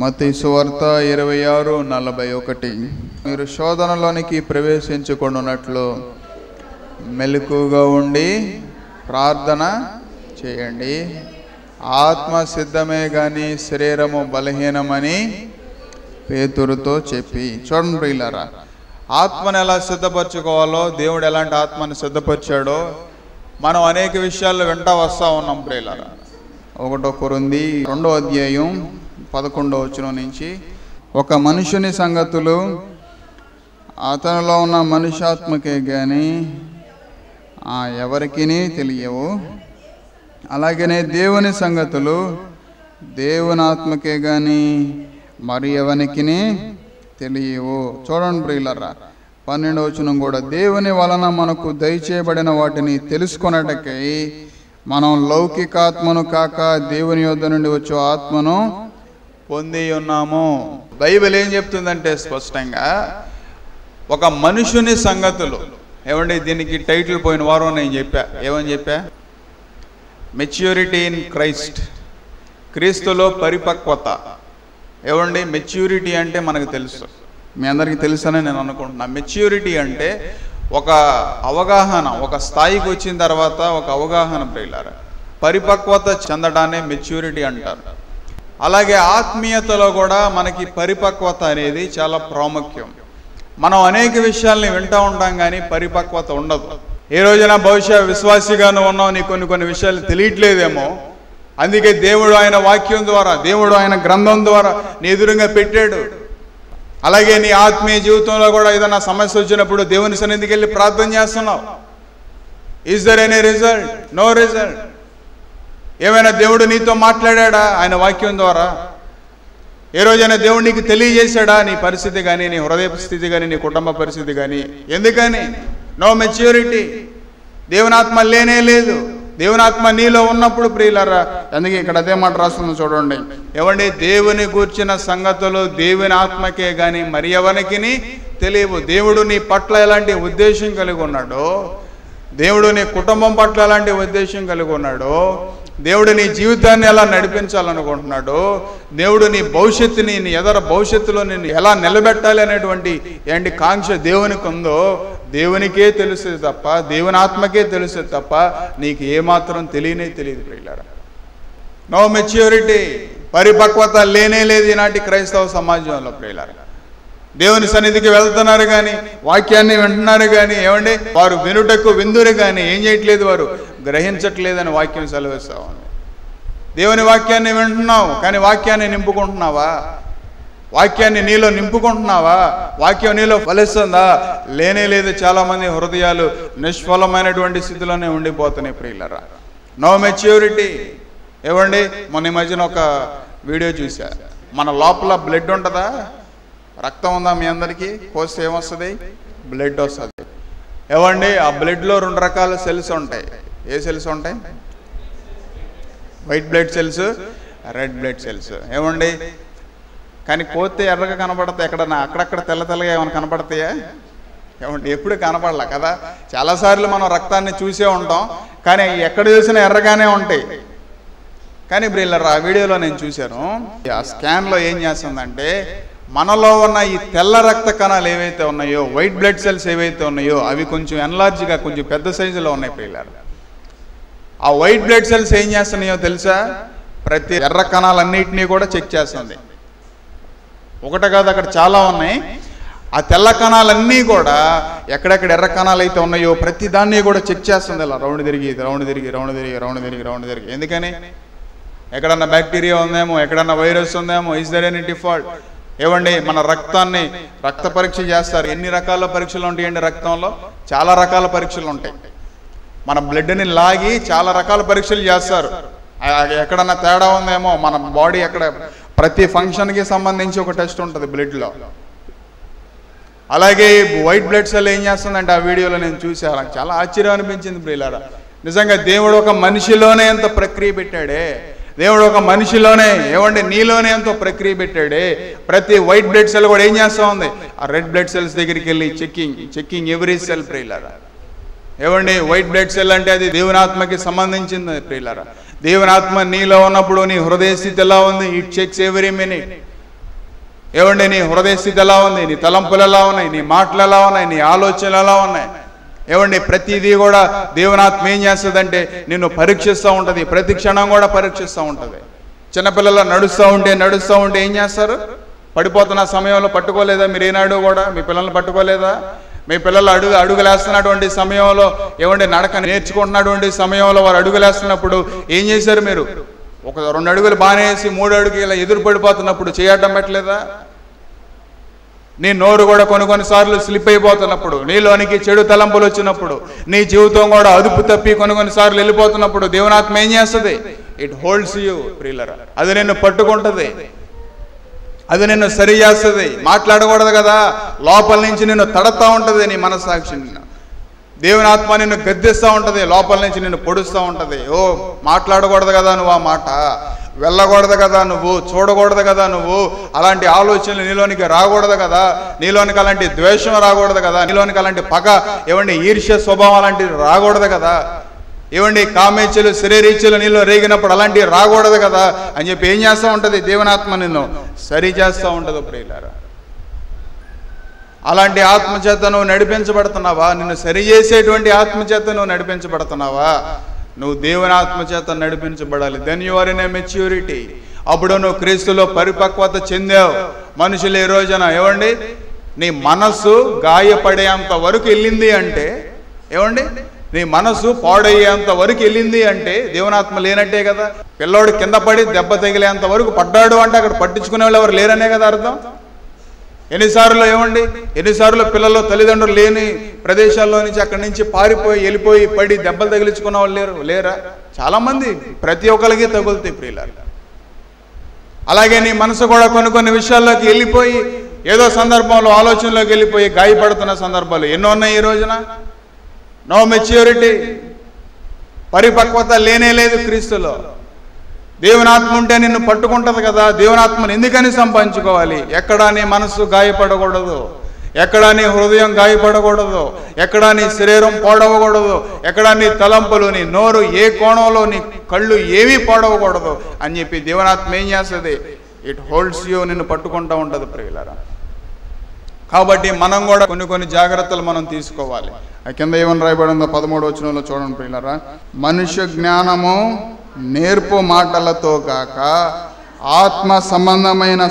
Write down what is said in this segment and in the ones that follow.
మత్తయి సువార్త 26:41 మీరు శోధనలోనికి ప్రవేశించుకొనున్నట్లు మెలకువగా ఉండి ప్రార్థన చేయండి. ఆత్మ సిద్ధమే గాని శరీరము బలహీనమని పేతురుతో చెప్పి. చూడండి ప్రియులారా, ఆత్మను ఎలా సిద్ధపరచుకోవాలో, దేవుడు ఎలాంటి ఆత్మను సిద్ధపరిచాడో మనం అనేక విషయాల్లో వెంట వస్తూ ఉన్నాం ప్రియులారా. 1 కొరింథీ 2:11 నుంచి ఒక మనుషుని సంగతులు అతనిలో ఉన్న మనుష్యాత్మకే గాని ఎవరికి తెలియవు, అలాగనే దేవుని సంగతులు దేవుని ఆత్మకే గాని మరి ఎవరికి తెలియవు. చూడండి ప్రియులారా, 12 కూడా దేవుని వలన మనకు దయచేయబడిన వాటిని తెలుసుకొనటకై మనం లౌకికాత్మను కాక దేవుని యొద్ద నుండి వచ్చే ఆత్మను పొంది ఉన్నాము. బైబిల్ ఏం చెప్తుందంటే స్పష్టంగా ఒక మనుషుని సంగతులు. ఏమండి, దీనికి టైటిల్ పోయిన వారం నేను ఏమని చెప్పా? మెచ్యూరిటీ ఇన్ క్రైస్ట్, క్రీస్తులో పరిపక్వత. ఏమండి, మెచ్యూరిటీ అంటే మనకు తెలుసు, మీ అందరికీ తెలుసని నేను అనుకుంటున్నా. మెచ్యూరిటీ అంటే ఒక అవగాహన, ఒక స్థాయికి వచ్చిన తర్వాత ఒక అవగాహన ప్రియులారా. పరిపక్వత చెందడాన్ని మెచ్యూరిటీ అంటారు. అలాగే ఆత్మీయతలో కూడా మనకి పరిపక్వత అనేది చాలా ప్రాముఖ్యం. మనం అనేక విషయాల్ని వింటూ ఉంటాం కానీ పరిపక్వత ఉండదు. ఏ రోజున బహుశా విశ్వాసిగాను ఉన్నావు, నీ కొన్ని విషయాలు తెలియట్లేదేమో. అందుకే దేవుడు ఆయన వాక్యం ద్వారా, దేవుడు ఆయన గ్రంథం ద్వారా నీ ఎదురుగా పెట్టాడు. అలాగే నీ ఆత్మీయ జీవితంలో కూడా ఏదైనా సమస్య వచ్చినప్పుడు దేవుని సన్నిధికి వెళ్ళి ప్రార్థన చేస్తున్నావు. Is there any result? No result. ఏమైనా దేవుడు నీతో మాట్లాడా ఆయన వాక్యం ద్వారా? ఏ రోజైనా దేవుడు నీకు తెలియజేశాడా నీ పరిస్థితి కానీ, నీ హృదయ స్థితి కానీ, నీ కుటుంబ పరిస్థితి కానీ? ఎందుకని? No maturity. దేవుని ఆత్మ లేనే లేదు. దేవుని ఆత్మ నీలో ఉన్నప్పుడు ప్రియులారా, అందుకే ఇక్కడ అదే మాట రాస్తుంది చూడండి. ఏమండి, దేవుని గూర్చిన సంగతులు దేవుని ఆత్మకే గాని మరి ఎవరికి తెలియవు. దేవుడు నీ పట్ల ఎలాంటి ఉద్దేశం కలిగి ఉన్నాడో, దేవుడు నీ కుటుంబం పట్ల ఎలాంటి ఉద్దేశం కలిగి ఉన్నాడో, దేవుడు నీ జీవితాన్ని ఎలా నడిపించాలనుకుంటున్నాడో, దేవుడు నీ భవిష్యత్తుని, నీ ఎదర భవిష్యత్తులో నిన్ను ఎలా నిలబెట్టాలి అనేటువంటి కాంక్ష దేవునికి ఉందో దేవునికే తెలుస్తుంది తప్ప, దేవుని ఆత్మకే తెలుస్తుంది తప్ప నీకు ఏమాత్రం తెలియదు ప్రియులారా. నో మెచ్యూరిటీ, పరిపక్వత లేనే లేదు ఈనాటి క్రైస్తవ సమాజంలో ప్రియులారా. దేవుని సన్నిధికి వెళ్తున్నారు కానీ, వాక్యాన్ని వింటున్నారు కానీ, ఏమండి వారు వినుటకు విందురు కానీ ఏం చేయట్లేదు, వారు గ్రహించట్లేదని వాక్యం సెలవిస్తా ఉంది. దేవుని వాక్యాన్ని వింటున్నావు కానీ వాక్యాన్ని నింపుకుంటున్నావా? వాక్యాన్ని నీలో నింపుకుంటున్నావా? వాక్యం నీలో ఫలిస్తుందా? లేనే లేదు. చాలామంది హృదయాలు నిష్ఫలమైనటువంటి స్థితిలోనే ఉండిపోతున్నాయి ప్రియులారా. No maturity. ఏమండి, మొన్న ఈ మధ్యన ఒక వీడియో చూసా. మన లోపల బ్లడ్ ఉంటుందా? రక్తం ఉందా? మీ అందరికీ కోస్తే ఏమొస్తుంది? బ్లడ్ వస్తుంది. ఏమండి, ఆ బ్లడ్లో 2 రకాల సెల్స్ ఉంటాయి. ఏ సెల్స్ ఉంటాయి? White blood cells, red blood cells. ఏమండి, కానీ కోస్తే ఎర్రగా కనపడతాయి. ఎక్కడన్నా అక్కడక్కడ తెల్లగా ఏమైనా కనపడతాయా? ఏమండి, ఎప్పుడు కనపడలే కదా. చాలాసార్లు మనం రక్తాన్ని చూసే ఉంటాం కానీ ఎక్కడ చూసినా ఎర్రగానే ఉంటాయి. కానీ బ్రిల్లర్ ఆ వీడియోలో నేను చూశాను. ఆ స్కాన్లో ఏం చేస్తుందంటే, మనలో ఉన్న ఈ తెల్ల రక్త కణాలు ఏవైతే ఉన్నాయో, వైట్ బ్లడ్ సెల్స్ ఏవైతే ఉన్నాయో, అవి కొంచెం ఎన్లార్జ్గా, కొంచెం పెద్ద సైజులో ఉన్నాయి ప్రియులారా. ఆ వైట్ బ్లడ్ సెల్స్ ఏం చేస్తున్నాయో తెలుసా? ప్రతి ఎర్ర కణాలన్నింటినీ కూడా చెక్ చేస్తుంది. ఒకటి కాదు, అక్కడ చాలా ఉన్నాయి. ఆ తెల్ల కణాలన్నీ కూడా ఎక్కడెక్కడ ఎర్ర కణాలు అయితే ఉన్నాయో ప్రతి దాన్ని కూడా చెక్ చేస్తుంది. ఇలా రౌండ్ తిరిగి. ఎందుకని? ఎక్కడన్నా బ్యాక్టీరియా ఉందేమో, ఎక్కడన్నా వైరస్ ఉందేమో. Is there any default? ఏమండి, మన రక్తాన్ని రక్త పరీక్ష చేస్తారు. ఎన్ని రకాల పరీక్షలు ఉంటాయండి రక్తంలో? చాలా రకాల పరీక్షలు ఉంటాయి. మన బ్లడ్ని లాగి చాలా రకాల పరీక్షలు చేస్తారు. ఎక్కడన్నా తేడా ఉందేమో, మన బాడీ ఎక్కడ, ప్రతి ఫంక్షన్కి సంబంధించి ఒక టెస్ట్ ఉంటుంది బ్లడ్లో. అలాగే వైట్ బ్లడ్ సెల్ ఏం చేస్తుందంటే, ఆ వీడియోలో నేను చూసాను, చాలా ఆశ్చర్యం అనిపించింది ప్రియులారా. నిజంగా దేవుడు ఒక మనిషిలోనే ఎంత ప్రక్రియ పెట్టాడే, దేవుడు ఒక మనిషిలోనే, ఏమండి నీలోనే ఎంతో ప్రక్రియ పెట్టాడే. ప్రతి వైట్ బ్లడ్ సెల్ కూడా ఏం చేస్తూ ఉంది? ఆ రెడ్ బ్లడ్ సెల్స్ దగ్గరికి వెళ్ళి చెక్కింగ్ ఎవ్రీ సెల్ ప్రియులారా. ఏమండి, వైట్ బ్లడ్ సెల్ అంటే అది దేవుని ఆత్మకి సంబంధించింది ప్రియులారా. దేవుని ఆత్మ నీలో ఉన్నప్పుడు నీ హృదయ స్థితి ఎలా ఉంది? It checks every minute. ఏమండి నీ హృదయ స్థితి ఎలా ఉంది, నీ తలంపులు ఎలా ఉన్నాయి, నీ మాటలు ఎలా ఉన్నాయి, నీ ఆలోచనలు ఎలా ఉన్నాయి? ఏమండి ప్రతిదీ కూడా దేవునాత్మ ఏం చేస్తుందంటే నిన్ను పరీక్షిస్తూ ఉంటుంది, ప్రతి క్షణం కూడా పరీక్షిస్తూ ఉంటుంది. చిన్నపిల్లలు నడుస్తూ ఉంటే ఏం చేస్తారు? పడిపోతున్న సమయంలో పట్టుకోలేదా? మీరు ఏనాడు కూడా మీ పిల్లల్ని పట్టుకోలేదా? మీ పిల్లలు అడుగులేస్తున్నటువంటి సమయంలో, ఏమంటే నడక నేర్చుకుంటున్నటువంటి సమయంలో వారు అడుగులేస్తున్నప్పుడు ఏం చేశారు మీరు? ఒక 2 అడుగులు బాగానే వేసి 3 అడుగులు ఇలా ఎదురు పడిపోతున్నప్పుడు చేయటం పెట్టలేదా? నీ నోరు కూడా కొన్నిసార్లు స్లిప్ అయిపోతున్నప్పుడు, నీలోనికి చెడు తలంపులు వచ్చినప్పుడు, నీ జీవితం కూడా అదుపు తప్పి కొన్నిసార్లు వెళ్ళిపోతున్నప్పుడు దేవునాత్మ ఏం చేస్తుంది? ఇట్ హోల్డ్స్ యూ ప్రియులరా. అది నిన్ను పట్టుకుంటుంది, అది నిన్ను సరి చేస్తుంది. మాట్లాడకూడదు కదా, లోపల నుంచి నిన్ను తడతా ఉంటుంది. నీ మనస్సాక్షి దేవుని ఆత్మ నిన్ను గద్దిస్తూ ఉంటుంది, లోపల నుంచి నిన్ను పొడుస్తూ ఉంటుంది. ఓ మాట్లాడకూడదు కదా నువ్వు, ఆ మాట వెళ్ళకూడదు కదా నువ్వు, చూడకూడదు కదా నువ్వు, అలాంటి ఆలోచనలు నీలోనికి రాకూడదు కదా, నీలోనికి అలాంటి ద్వేషం రాకూడదు కదా, నీలోనికి అలాంటి పగ, ఏమండి ఈర్ష్య స్వభావం అలాంటివి రాకూడదు కదా, ఏమండి కామేచ్ఛలు శరీరీచ్ఛలు నీలో రేగినప్పుడు అలాంటివి రాకూడదు కదా అని చెప్పి ఏం చేస్తూ ఉంటుంది? దేవునాత్మ నిన్ను సరి చేస్తూ ఉంటుంది ప్రియులారా. అలాంటి ఆత్మచేత నువ్వు నడిపించబడుతున్నావా? నిన్ను సరి చేసేటువంటి ఆత్మచేత నువ్వు నడిపించబడుతున్నావా? నువ్వు దేవుని ఆత్మచేత నడిపించబడాలి. Then you are in a maturity. అప్పుడు నువ్వు క్రీస్తులో పరిపక్వత చెందావు. మనుషులు ఈ రోజున ఏమండి నీ మనస్సు గాయపడేంత వరకు వెళ్ళింది అంటే, ఏమండి నీ మనసు పాడయ్యేంత వరకు వెళ్ళింది అంటే దేవునాత్మ లేనట్టే కదా. పిల్లోడు కింద పడి దెబ్బ తగిలేంత వరకు పడ్డాడు అంటే అక్కడ పట్టించుకునే వాళ్ళు ఎవరు లేరనే కదా అర్థం. ఎన్నిసార్లు పిల్లలు తల్లిదండ్రులు లేని ప్రదేశాల్లో నుంచి అక్కడి నుంచి పారిపోయి వెళ్ళిపోయి పడి దెబ్బలు తగిలించుకున్న వాళ్ళు లేరా? చాలామంది, ప్రతి ఒక్కరికి తగులుతాయి ప్రియులారా. అలాగే నీ మనసు కూడా కొన్ని విషయాల్లోకి వెళ్ళిపోయి ఏదో సందర్భంలో ఆలోచనలోకి వెళ్ళిపోయి గాయపడుతున్న సందర్భాలు ఎన్నో ఉన్నాయి ఈ రోజున. నో మెచ్యూరిటీ, పరిపక్వత లేనే లేదు క్రీస్తులో. దేవునాత్మ ఉంటే నిన్ను పట్టుకుంటుంది కదా. దేవునాత్మను ఎందుకని సంపాదించుకోవాలి? ఎక్కడా నీ మనస్సు గాయపడకూడదు, ఎక్కడా నీ హృదయం గాయపడకూడదు, ఎక్కడా నీ శరీరం పాడవకూడదు, ఎక్కడా నీ తలంపులు, నీ నోరు, ఏ కోణంలో నీ కళ్ళు ఏమీ పాడవకూడదు అని చెప్పి దేవునాత్మ ఏం చేస్తుంది? ఇట్ హోల్డ్స్ యూ, నిన్ను పట్టుకుంటూ ఉంటుంది ప్రియులారా. కాబట్టి మనం కూడా కొన్ని జాగ్రత్తలు మనం తీసుకోవాలి. కింద ఏమని రాయబడిందో 13వ వచనంలో చూడండి ప్రియులారా. మనుష్య జ్ఞానము నేర్పు మాటలతో కాక ఆత్మ సంబంధమైన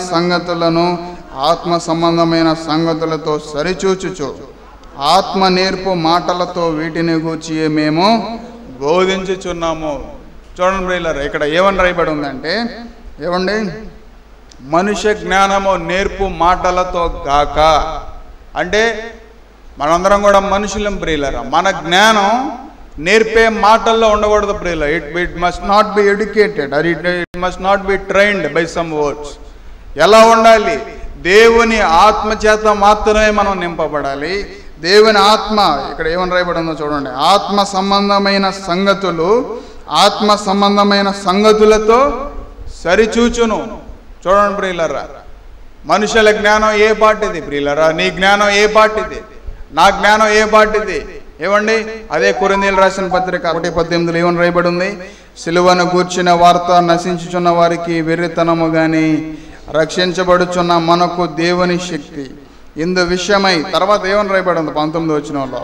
సంగతులతో సరిచూచుచు ఆత్మ నేర్పు మాటలతో వీటిని గూర్చి మేము బోధించుచున్నాము. చూడండి ప్రియులారా, ఇక్కడ ఏమని రాయబడి ఉందంటే, ఏమండి మనుష్య జ్ఞానము నేర్పు మాటలతో గాక అంటే మనందరం కూడా మనుషులం ప్రియులారా. మన జ్ఞానం నేర్పే మాటల్లో ఉండకూడదు ప్రియులారా. It must not be educated or it must not be trained by some words. ఎలా ఉండాలి? దేవుని ఆత్మ చేత మాత్రమే మనం నింపబడాలి. దేవుని ఆత్మ, ఇక్కడ ఏమని రాయబడిందో చూడండి, ఆత్మ సంబంధమైన సంగతులతో సరిచూచును. చూడండి ప్రియులారా, మనుషుల జ్ఞానం ఏ పాటిది ప్రియులారా? నీ జ్ఞానం ఏ పాటిది? నా జ్ఞానం ఏ పాటిది? ఏమండి అదే కొరింథీయులకు రాసిన పత్రిక 1:18 ఏమని రాయబడి ఉంది? సిలువను గూర్చిన వార్త నశించుచున్న వారికి వెర్రితనము గాని రక్షించబడుచున్న మనకు దేవుని శక్తి ఇందు విషయమై. తర్వాత ఏమని రాయబడి ఉంది 19వ వచనంలో?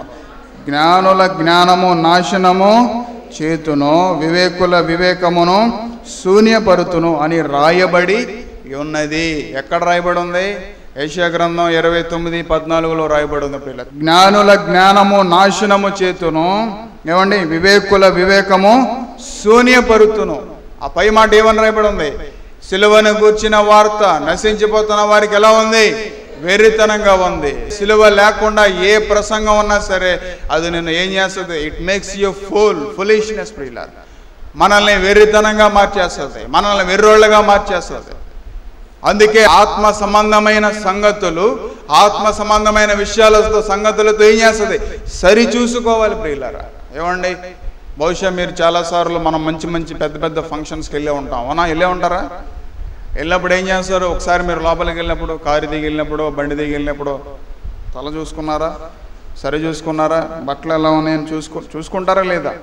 జ్ఞానుల జ్ఞానము నాశనము చేతును, వివేకుల వివేకమును శూన్యపరుతును అని రాయబడి ఉన్నది. ఎక్కడ రాయబడి ఉంది? యెషయా గ్రంథం 29:14 రాయబడి ఉంది పిల్ల. జ్ఞానుల జ్ఞానము నాశనము చేతును, ఏమండి వివేకుల వివేకము శూన్యపరుతును. ఆ పై మాట ఏమని రాయబడి ఉంది? సిలువను గూర్చిన వార్త నశించిపోతున్న వారికి ఎలా ఉంది? వెర్రితనంగా ఉంది. సిలువ లేకుండా ఏ ప్రసంగం ఉన్నా సరే అది నిన్ను ఏం చేస్తుంది? ఇట్ మేక్స్ యూ ఫులిష్నెస్ ప్రియులారా. మనల్ని వెర్రితనంగా మార్చేస్తుంది, మనల్ని వెర్రోళ్ళగా మార్చేస్తుంది. అందుకే ఆత్మ సంబంధమైన సంగతులతో ఏం చేస్తుంది? సరి చూసుకోవాలి ప్రియులారా. ఏమండి బహుశా మీరు చాలాసార్లు మనం మంచి పెద్ద ఫంక్షన్స్కి వెళ్ళే ఉంటాం, అవునా? వెళ్ళే ఉంటారా? వెళ్ళినప్పుడు ఏం చేస్తారు? ఒకసారి మీరు లోపలికి వెళ్ళినప్పుడు, కారు దిగి వెళ్ళినప్పుడు, బండి దిగి వెళ్ళినప్పుడు తల చూసుకున్నారా? సరి చూసుకున్నారా? బట్టలు ఎలా ఉన్నాయని చూసుకుంటారా లేదా?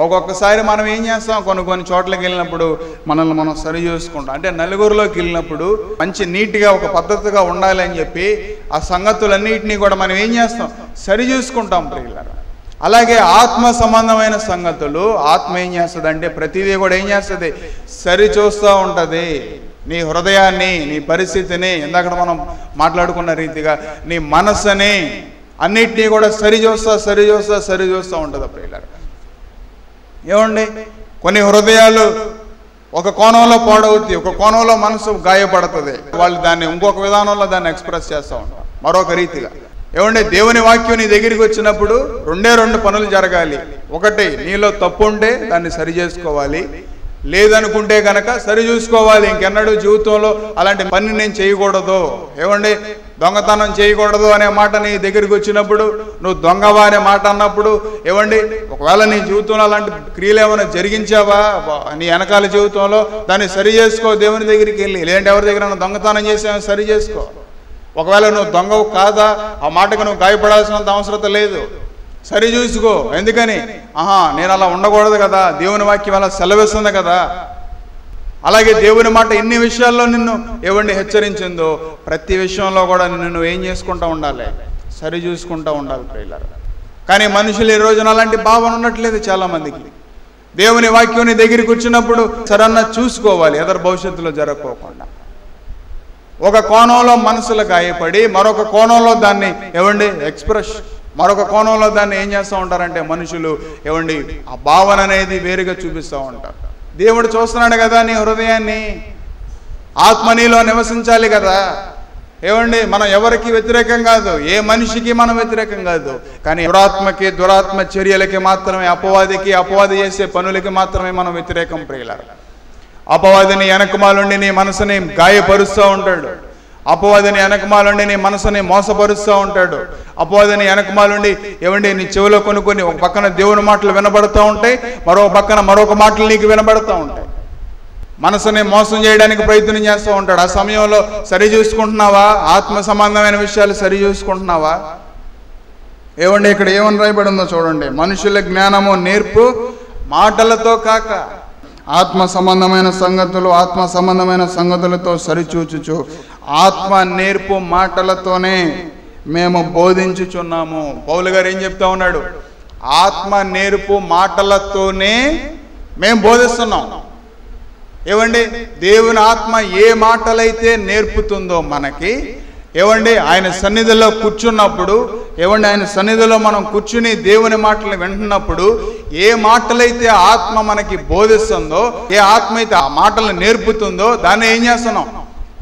ఒక్కొక్కసారి మనం ఏం చేస్తాం, కొన్ని చోట్లకి వెళ్ళినప్పుడు మనల్ని మనం సరి చేసుకుంటాం. అంటే నలుగురిలోకి వెళ్ళినప్పుడు మంచి నీట్గా ఒక పద్ధతిగా ఉండాలి అని చెప్పి ఆ సంగతులన్నిటినీ కూడా మనం ఏం చేస్తాం, సరి చూసుకుంటాం ప్రియులారా. అలాగే ఆత్మ సంబంధమైన సంగతులు ఆత్మ ఏం చేస్తుంది అంటే ప్రతిదీ కూడా ఏం చేస్తుంది, సరి చూస్తూ ఉంటుంది. నీ హృదయాన్ని, నీ పరిస్థితిని, ఇందాక మనం మాట్లాడుకున్న రీతిగా నీ మనస్సుని అన్నిటినీ కూడా సరి చూస్తూ ఉంటుంది ప్రియులారా. ఏమండి, కొన్ని హృదయాలు ఒక కోణంలో పాడవుతాయి, ఒక కోణంలో మనసు గాయపడుతుంది. వాళ్ళు దాన్ని ఇంకొక విధానంలో దాన్ని ఎక్స్ప్రెస్ చేస్తూ ఉంటారు మరొక రీతిగా. ఏమండి, దేవుని వాక్యం నీ దగ్గరికి వచ్చినప్పుడు రెండు పనులు జరగాలి. ఒకటి, నీలో తప్పు ఉంటే దాన్ని సరి చేసుకోవాలి, లేదనుకుంటే కనుక సరి చూసుకోవాలి. ఇంకెన్నడూ జీవితంలో అలాంటి పని నేను చేయకూడదు, ఏమండి దొంగతనం చేయకూడదు అనే మాట నీ దగ్గరికి వచ్చినప్పుడు, నువ్వు దొంగవా అనే మాట అన్నప్పుడు, ఏమండి ఒకవేళ నీ జీవితంలో అలాంటి క్రియలు ఏమైనా జరిగించావా నీ వెనకాల జీవితంలో, దాన్ని సరి చేసుకో దేవుని దగ్గరికి వెళ్ళి. లేదంటే ఎవరి దగ్గర దొంగతనం చేసావో సరి చేసుకో. ఒకవేళ నువ్వు దొంగవు కాదా, ఆ మాటకు నువ్వు గాయపడాల్సినంత అవసరం లేదు, సరి చూసుకో. ఎందుకని, నేను అలా ఉండకూడదు కదా, దేవుని వాక్యం అలా సెలవిస్తుంది కదా. అలాగే దేవుని మాట ఎన్ని విషయాల్లో నిన్ను ఏవండి హెచ్చరించిందో ప్రతి విషయంలో కూడా నిన్ను ఏం చేసుకుంటూ ఉండాలి, సరి చూసుకుంటూ ఉండాలి ప్రియులారా. కానీ మనుషులు ఈ రోజున అలాంటి భావన ఉండట్లేదు చాలామందికి. దేవుని వాక్యం దగ్గరికి వచ్చినప్పుడు సరన్నా చూసుకోవాలి, ఎదరు భవిష్యత్తులో జరగకోకుండా. ఒక కోణంలో మనసులు గాయపడి మరొక కోణంలో దాన్ని ఏవండి మరొక కోణంలో దాన్ని ఏం చేస్తూ ఉంటారంటే మనుషులు ఏవండి ఆ భావన అనేది వేరుగా చూపిస్తూ ఉంటారు. దేవుడు చూస్తున్నాడు కదా నీ హృదయాన్ని, ఆత్మ నీలో నివసించాలి కదా. ఏవండి, మనం ఎవరికి వ్యతిరేకం కాదు, ఏ మనిషికి మనం వ్యతిరేకం కాదు. కానీ దురాత్మ చర్యలకి మాత్రమే, అపవాది చేసే పనులకి మాత్రమే మనం వ్యతిరేకం ప్రియులారా. అపవాదిని వెనకమాలుండి నీ మనసుని గాయపరుస్తూ ఉంటాడు, అపవాదిని వెనకమాలుండి నీ మనసుని మోసపరుస్తూ ఉంటాడు, అపవాదిని వెనకమాలుండి ఏమండి నీ చెవిలో కొన్ని ఒక పక్కన దేవుని మాటలు వినబడుతూ ఉంటాయి, మరొక మాటలు నీకు వినబడుతూ ఉంటాయి. మనసుని మోసం చేయడానికి ప్రయత్నం చేస్తూ ఉంటాడు. ఆ సమయంలో సరి చూసుకుంటున్నావా, ఆత్మ సంబంధమైన విషయాలు సరి చూసుకుంటున్నావా? ఏమండి, ఇక్కడ ఏమని రాయబడి ఉందో చూడండి, మనుషుల జ్ఞానము నేర్పు మాటలతో కాక ఆత్మ సంబంధమైన సంగతులతో సరిచూచుచు ఆత్మ నేర్పు మాటలతోనే మేము బోధించుచున్నాము. పౌలు గారు ఏం చెప్తా ఉన్నాడు, ఆత్మ నేర్పు మాటలతోనే మేము బోధిస్తున్నాం. ఏవండి, దేవుని ఆత్మ ఏ మాటలైతే నేర్పుతుందో మనకి, ఏవండి ఆయన సన్నిధిలో కూర్చున్నప్పుడు, ఏవండి ఆయన సన్నిధిలో మనం కూర్చుని దేవుని మాటలు వింటున్నప్పుడు ఏ మాటలైతే ఆత్మ మనకి బోధిస్తుందో, ఏ ఆత్మ అయితే ఆ మాటలను నేర్పుతుందో దాన్ని ఏం చేస్తున్నాం,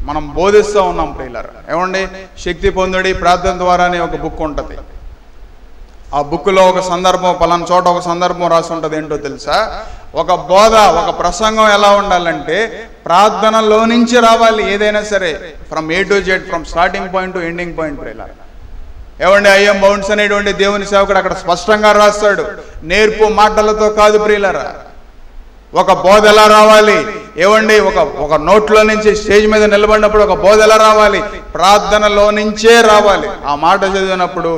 మనం బోధిస్తూ ఉన్నాం ప్రియులారా. ఏమండి, శక్తి పొందుడి ప్రార్థన ద్వారా అనే ఒక బుక్ ఉంటుంది. ఆ బుక్లో ఒక సందర్భం, పలానా చోట ఒక సందర్భం రాసి ఉంటుంది. ఏంటో తెలుసా, ఒక బోధ, ఒక ప్రసంగం ఎలా ఉండాలంటే ప్రార్థనలో నుంచి రావాలి. ఏదైనా సరే from A to Z, from starting point to ending point ప్రియులారా. ఏమండి, ఐఎం బౌండ్స్ అనేటువంటి దేవుని సేవకుడు అక్కడ స్పష్టంగా రాస్తాడు, నేర్పు మాటలతో కాదు ప్రియులారా. ఒక బోధ ఎలా రావాలి, ఏవండి ఒక నోట్లో నుంచి స్టేజ్ మీద నిలబడినప్పుడు ఒక బోధ ఎలా రావాలి, ప్రార్థనలో నుంచే రావాలి. ఆ మాట చదివినప్పుడు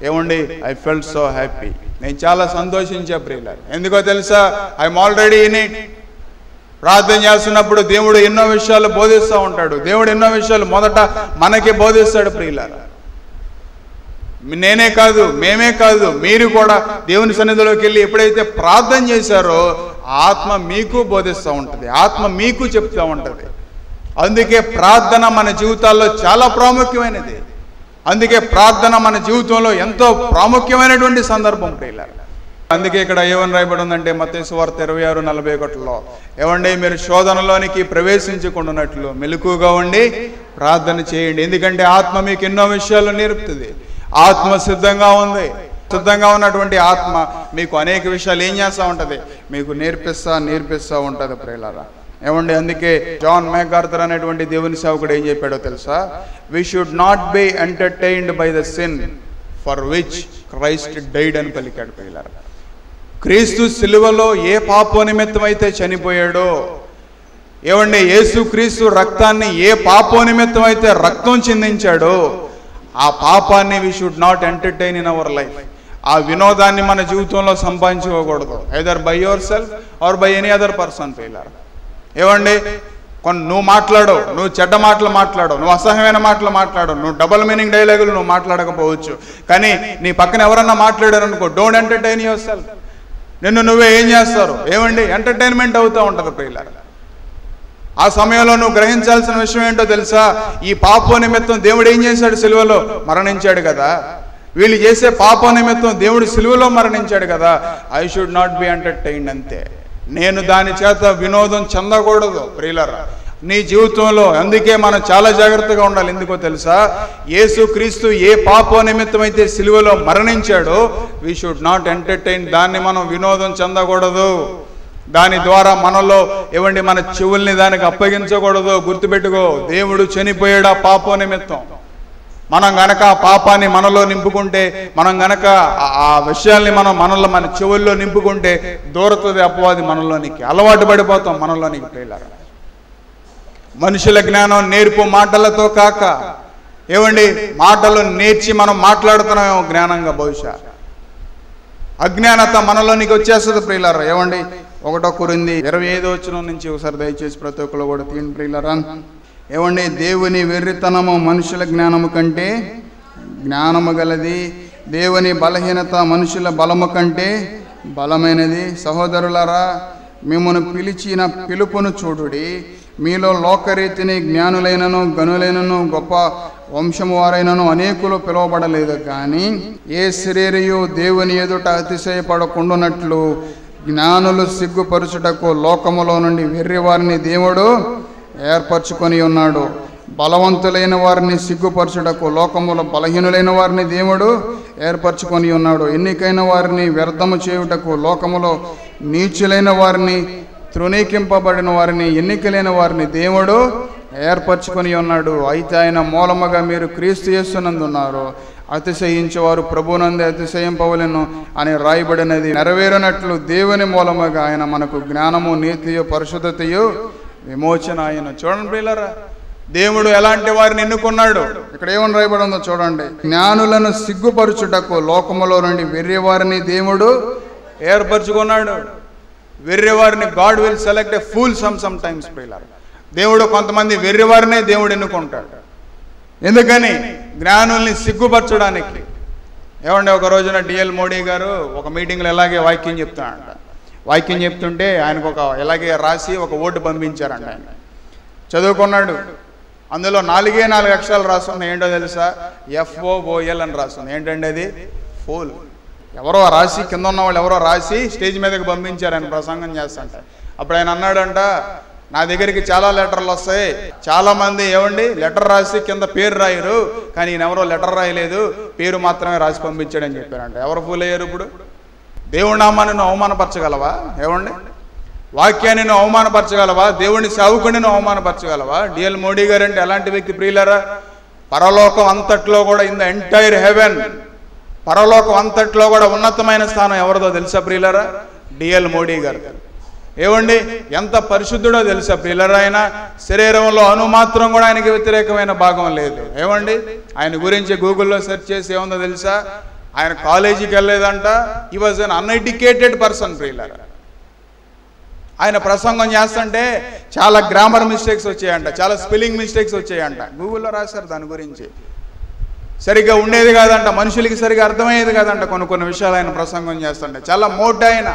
ఏమండి ఐ ఫెల్ట్ సో హ్యాపీ, నేను చాలా సంతోషించా ప్రియులారా. ఎందుకో తెలుసా, ఐఎమ్ ఆల్రెడీ ఇన్ ఇట్. ప్రార్థన చేస్తున్నప్పుడు దేవుడు ఎన్నో విషయాలు బోధిస్తూ ఉంటాడు. దేవుడు ఎన్నో విషయాలు మొదట మనకి బోధిస్తాడు ప్రియులారా. నేనే కాదు, మేమే కాదు, మీరు కూడా దేవుని సన్నిధిలోకి వెళ్ళి ఎప్పుడైతే ప్రార్థన చేశారో ఆత్మ మీకు బోధిస్తూ ఉంటుంది, ఆత్మ మీకు చెప్తూ ఉంటుంది. అందుకే ప్రార్థన మన జీవితాల్లో చాలా ప్రాముఖ్యమైనది. అందుకే ప్రార్థన మన జీవితంలో ఎంతో ప్రాముఖ్యమైనటువంటి సందర్భం ప్రియులారా. అందుకే ఇక్కడ ఏమని రాయబడి ఉందంటే మత్తయి సువార్త 26:41లో, ఏమండి మీరు శోధనలోనికి ప్రవేశించకుండానట్లు మెలకుగా ఉండి ప్రార్థన చేయండి, ఎందుకంటే ఆత్మ మీకు ఎన్నో విషయాలు నేర్పుతుంది. ఆత్మ సిద్ధంగా ఉన్నటువంటి ఆత్మ మీకు అనేక విషయాలు ఏం చేస్తూ ఉంటుంది, మీకు నేర్పిస్తూ ఉంటుంది ప్రియులారా. ఏమండి, అందుకే జాన్ మ్యాకార్థర్ అనేటువంటి దేవుని సేవకుడు ఏం చెప్పాడో తెలుసా, we should not be entertained by the sin for which Christ died అని పలికాడు ప్రియులారా. క్రీస్తు సిలువలో ఏ పాప నిమిత్తం అయితే చనిపోయాడో, ఏమండి యేసు క్రీస్తు రక్తాన్ని ఏ పాప నిమిత్తం అయితే రక్తం చిందించాడో ఆ పాపాన్ని we should not entertain in our life. ఆ వినోదాన్ని మన జీవితంలో సంపాదించుకోకూడదు, either by yourself or by any other person. ప్రియులారా, ఏమండి, నువ్వు మాట్లాడవు, నువ్వు చెడ్డ మాటలు మాట్లాడవు, నువ్వు అసహ్యమైన మాటలు మాట్లాడవు, నువ్వు డబుల్ మీనింగ్ డైలాగులు నువ్వు మాట్లాడకపోవచ్చు, కానీ నీ పక్కన ఎవరన్నా మాట్లాడారు అనుకో, డోంట్ ఎంటర్టైన్ యువర్ సెల్ఫ్. నిన్ను నువ్వే ఏం చేస్తారు, ఏమండి, ఎంటర్టైన్మెంట్ అవుతూ ఉంటుంది. ప్రియులారా, ఆ సమయంలో నువ్వు గ్రహించాల్సిన విషయం ఏంటో తెలుసా? ఈ పాప నిమిత్తం దేవుడు ఏం చేశాడు? సిలువలో మరణించాడు కదా. వీళ్ళు చేసే పాప నిమిత్తం దేవుడు సిలువలో మరణించాడు కదా. I should not be entertained. అంతే, నేను దాని చేత వినోదం చెందకూడదు. ప్రియులారా, నీ జీవితంలో అందుకే మనం చాలా జాగ్రత్తగా ఉండాలి. ఎందుకో తెలుసా? యేసు క్రీస్తు ఏ పాప నిమిత్తం అయితే సిలువలో మరణించాడో వీ షుడ్ నాట్ ఎంటర్టైన్. దాన్ని మనం వినోదం చెందకూడదు. దాని ద్వారా మనలో ఏమండి మన చెవుల్ని దానికి అప్పగించకూడదు. గుర్తుపెట్టుకో, దేవుడు చనిపోయాడు ఆ పాప నిమిత్తం. మనం గనక ఆ పాపాన్ని మనలో నింపుకుంటే, మనం గనక ఆ విషయాల్ని మన చెవుల్లో నింపుకుంటే దూరతుంది అపవాది మనలోనికి. అలవాటు పడిపోతాం మనలోనికి. ప్రియులారా, మనుషుల జ్ఞానం నేర్పు మాటలతో కాక, ఏమండి, మాటలు నేర్చి మనం మాట్లాడుతున్నామేమో జ్ఞానంగా. బహుశా అజ్ఞానత మనలోనికి వచ్చేస్తుంది. ప్రియులారా, ఏమండి, 1 కొరింథీ 25 నుంచి ఒకసారి దయచేసి ప్రతి ఒక్కరు కూడా తీయండి. ప్రియులారా, ఏమండి, దేవుని వెర్రితనము మనుషుల జ్ఞానము కంటే జ్ఞానము గలది, దేవుని బలహీనత మనుషుల బలము కంటే బలమైనది. సహోదరులారా, మిమ్మల్ని పిలిచిన పిలుపును చూడుడి. మీలో లోకరీతిని జ్ఞానులైనను గనులైనను గొప్ప వంశము వారైనను అనేకులు పిలువబడలేదు, కానీ ఏ శరీరయు దేవుని ఎదుట అతిశయపడకుండునట్లు జ్ఞానులు సిగ్గుపరచుటకు లోకములో నుండి వెర్రి వారిని దేవుడు ఏర్పరచుకొని ఉన్నాడు. బలవంతులైన వారిని సిగ్గుపరచుటకు లోకములో బలహీనులైన వారిని దేవుడు ఏర్పరచుకొని ఉన్నాడు. ఎన్నికైన వారిని వ్యర్థము చేయుటకు లోకములో నీచులైన వారిని, తృణీకింపబడిన వారిని, ఎన్నికలైన వారిని దేవుడు ఏర్పరచుకొని ఉన్నాడు. అయితే ఆయన మూలముగా మీరు క్రీస్తు యేసునందున్నారు. అతిశయించేవారు ప్రభునందే అతిశయింపవలెను అని రాయబడినది నెరవేరినట్లు దేవుని మూలముగా ఆయన మనకు జ్ఞానము, నీతియు, పరిశుద్ధతయు, విమోచన ఆయన. చూడండి ప్రియులారా, దేవుడు ఎలాంటి వారిని ఎన్నుకున్నాడు? ఇక్కడ ఏమని రాయబడి ఉందో చూడండి. జ్ఞానులను సిగ్గుపరచుటకు లోకములో నుండి వెర్రి వారిని దేవుడు ఏర్పరచుకున్నాడు. వెర్రి వారిని God will select a fool some times. ప్రియులారా, దేవుడు కొంతమంది వెర్రి వారినే దేవుడు ఎన్నుకుంటాడు. ఎందుకని? జ్ఞానుల్ని సిగ్గుపరచడానికి. ఏమంటే, ఒక రోజున డిఎల్ మోడీ గారు ఒక మీటింగ్లో ఇలాగే వాక్యం చెప్తాడంట. వాక్యం చెప్తుంటే ఆయనకు ఇలాగే రాసి ఒక ఓటు పంపించారంట. ఆయన చదువుకున్నాడు. అందులో 4 అక్షరాలు రాస్తున్నాయి. ఏంటో తెలుసా? FOOL అని రాస్తుంది. ఏంటండి అది? ఫూల్. ఎవరో రాసి, కింద ఉన్న వాళ్ళు ఎవరో రాసి స్టేజ్ మీదకి పంపించారు ఆయన ప్రసంగం చేస్తుంటే. అప్పుడు ఆయన అన్నాడంట, నా దగ్గరికి చాలా లెటర్లు వస్తాయి, చాలా మంది ఏమండి లెటర్ రాసి కింద పేరు రాయరు, కానీ ఈయన ఎవరో లెటర్ రాయలేదు, పేరు మాత్రమే రాసి పంపించాడని చెప్పారంట. ఎవరు ఫూల్ అయ్యారు ఇప్పుడు? దేవుడి నామాన్ని నువ్వు అవమానపరచగలవా? ఏమండి, వాక్యాన్ని నువ్వు అవమానపరచగలవా? దేవుని సేవకుని నువ్వు అవమానపరచగలవా? డిఎల్ మోడీ గారు అంటే ఎలాంటి వ్యక్తి ప్రియులారా? పరలోకం అంతట్లో కూడా, ఇన్ ద ఎంటైర్ హెవెన్, పరలోకం అంతట్లో కూడా ఉన్నతమైన స్థానం ఎవరిదో తెలుసా ప్రియులారా? డిఎల్ మోడీ గారు. ఏమండి, ఎంత పరిశుద్ధుడో తెలుసా ప్రియులారా? ఆయన శరీరంలో అణుమాత్రం కూడా ఆయనకి వ్యతిరేకమైన భాగం లేదు. ఏమండి, ఆయన గురించి గూగుల్లో సెర్చ్ చేసి ఏముందో తెలుసా? ఆయన కాలేజీకి వెళ్ళలేదంట. He was an uneducated person. ప్రియులారా, ఆయన ప్రసంగం చేస్తుంటే చాలా గ్రామర్ మిస్టేక్స్ వచ్చాయంట, చాలా స్పెల్లింగ్ మిస్టేక్స్ వచ్చాయంట. గూగుల్లో రాశారు దాని గురించి. సరిగ్గా ఉండేది కాదంట, మనుషులకి సరిగ్గా అర్థమయ్యేది కాదంట కొన్ని విషయాలు ఆయన ప్రసంగం చేస్తుంటే. చాలా మోట ఆయన.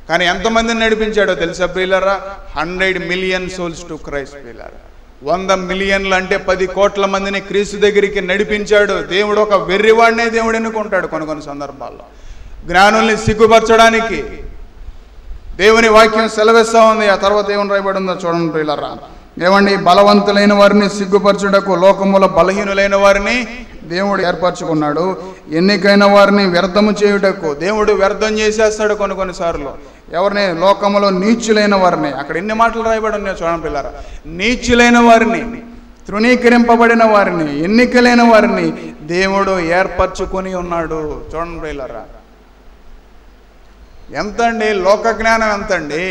కానీ ఎంతమందిని నడిపించాడో తెలుసా ప్రియులారా? 100 మిలియన్ సోల్స్ టు క్రైస్ట్. ప్రియులారా, 100 మిలియన్లు అంటే 10 కోట్ల మందిని క్రీస్తు దగ్గరికి నడిపించాడు. దేవుడు ఒక వెర్రివాడినే దేవుడు ఎన్నుకుంటాడు కొన్ని సందర్భాల్లో. జ్ఞానుల్ని సిగ్గుపరచడానికి దేవుని వాక్యం సెలవిస్తా ఉంది. ఆ తర్వాత ఏమని రాయబడి ఉందో చూడండి ప్రియులారా. ఏమండి, బలవంతులైన వారిని సిగ్గుపరచుటకు లోకములో బలహీనులైన వారిని దేవుడు ఏర్పరచుకున్నాడు. ఎన్నికైన వారిని వ్యర్థము చేయుటకు దేవుడు వ్యర్థం చేసేస్తాడు కొన్నిసార్లు. ఎవరిని? లోకములో నీచులైన వారిని. అక్కడ ఎన్ని మాటలు రాయబడి ఉన్నాయో చూడండి పిల్లరా. నీచులైన వారిని, తృణీకరింపబడిన వారిని, ఎన్నికలైన వారిని దేవుడు ఏర్పరచుకొని ఉన్నాడు. చూడండి పిల్లరా, ఎంతండి లోక జ్ఞానం, ఎంతండి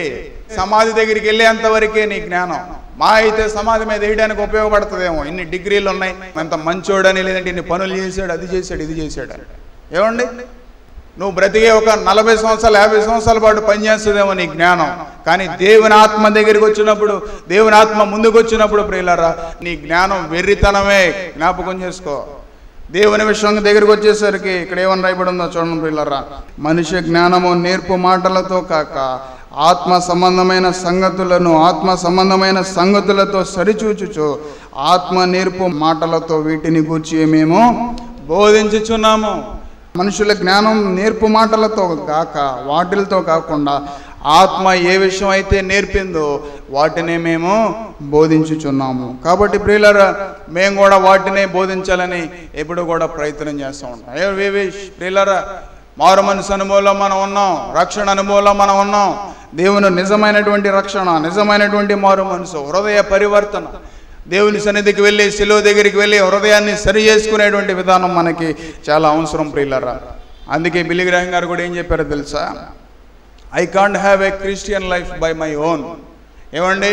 సమాధి దగ్గరికి వెళ్ళేంతవరకే నీ జ్ఞానం. మా అయితే సమాధి మీద వేయడానికి ఉపయోగపడుతుందేమో. ఇన్ని డిగ్రీలు ఉన్నాయి, ఎంత మంచోడని, లేదంటే ఇన్ని పనులు చేశాడు, అది చేశాడు, ఇది చేశాడు అని. ఏమండి, నువ్వు బ్రతికే ఒక 40 సంవత్సరాలు 50 సంవత్సరాల పాటు పనిచేస్తుందేమో నీ జ్ఞానం. కానీ దేవుని ఆత్మ దగ్గరికి వచ్చినప్పుడు, దేవుని ఆత్మ ముందుకు వచ్చినప్పుడు ప్రియులారా, నీ జ్ఞానం వెర్రితనమే. జ్ఞాపకం చేసుకో. దేవుని విషయం దగ్గరికి వచ్చేసరికి ఇక్కడ ఏమని రాయబడి ఉందో చూడండి ప్రియులారా. మనిషి జ్ఞానము నేర్పు మాటలతో కాక ఆత్మ సంబంధమైన సంగతులతో సరిచూచుచు ఆత్మ నేర్పు మాటలతో వీటిని గూర్చి మేము బోధించుచున్నాము. మనుషుల జ్ఞానం నేర్పు మాటలతో కాక, వాటిలతో కాకుండా ఆత్మ ఏ విషయం అయితే నేర్పిందో వాటినే మేము బోధించుచున్నాము. కాబట్టి ప్రియులారా, మేము కూడా వాటినే బోధించాలని ఎప్పుడు కూడా ప్రయత్నం చేస్తూ ఉంటాం. ప్రియులారా, మారు మనసు అనుభవంలో మనం ఉన్నాం, రక్షణ అనుభవంలో మనం ఉన్నాం. దేవుని నిజమైనటువంటి రక్షణ, నిజమైనటువంటి మారు మనసు, హృదయ పరివర్తన, దేవుని సన్నిధికి వెళ్ళి శిలువ దగ్గరికి వెళ్ళి హృదయాన్ని సరి చేసుకునేటువంటి విధానం మనకి చాలా అవసరం ప్రియులారా. అందుకే బిల్లీ గ్రాహం గారు కూడా ఏం చెప్పారో తెలుసా? I can't have a Christian life by my own. ఏమండి,